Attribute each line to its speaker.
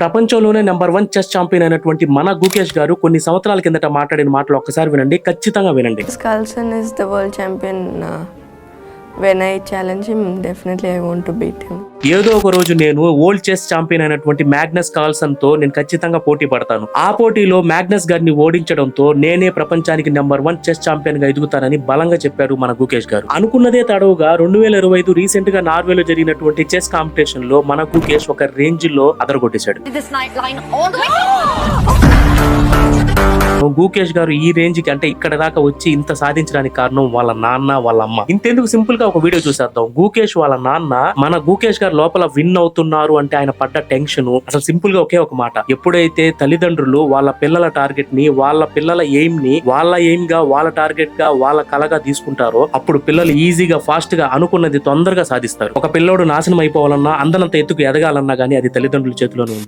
Speaker 1: ప్రపంచంలోనే number 1 chess champion అయినటువంటి మన గుకేష్ గారు కొన్ని సంవత్సరాల కిందట మాట్లాడిన మాటలు ఒక్కసారి వినండి, ఖచ్చితంగా వినండి.
Speaker 2: Carlsen is the world champion. When I challenge him, definitely I want to beat him.
Speaker 1: ఏదో ఒక రోజు నేను వరల్డ్ చెస్ ఛాంపియన్ అయినటువంటి మ్యాగ్నస్ కార్ల్సన్ తో నేను ఖచ్చితంగా పోటీ పడతాను. ఆ పోటీలో మ్యాగ్నస్ గారిని ఓడించడంతో నేనే ప్రపంచానికి నంబర్ 1 చెస్ ఛాంపియన్ గా ఎదుగుతానని బలంగా చెప్పారు మన గుకేష్ గారు. అనుకున్నదే తడవుగా 2025 రీసెంట్ గా నార్వేలో జరిగినటువంటి చెస్ కాంపిటీషన్ లో మన గుకేష్ ఒక రేంజ్ లో అదరగొట్టేశాడు. గుకేష్ గారు ఈ రేంజ్ కి అంటే ఇక్కడ దాకా వచ్చి ఇంత సాధించడానికి కారణం వాళ్ళ నాన్న వాళ్ళ అమ్మ. ఇంతెందుకు, సింపుల్ గా ఒక వీడియో చూసేద్దాం. గుకేష్ వాళ్ళ నాన్న మన గుకేష్ గారు లోపల విన్ అవుతున్నారు అంటే ఆయన పడ్డ టెన్షన్ అసలు సింపుల్ గా ఒకే ఒక మాట. ఎప్పుడైతే తల్లిదండ్రులు వాళ్ళ పిల్లల టార్గెట్ ని, వాళ్ళ పిల్లల ఎయిమ్ ని వాళ్ళ ఎయిమ్ గా, వాళ్ళ టార్గెట్ గా, వాళ్ళ కలగా తీసుకుంటారో అప్పుడు పిల్లలు ఈజీగా ఫాస్ట్ గా అనుకున్నది తొందరగా సాధిస్తారు. ఒక పిల్లోడు నాశనం అయిపోవాలన్నా, అందనంత ఎత్తుకు ఎదగాలన్నా గానీ అది తల్లిదండ్రుల చేతిలోనే ఉంది.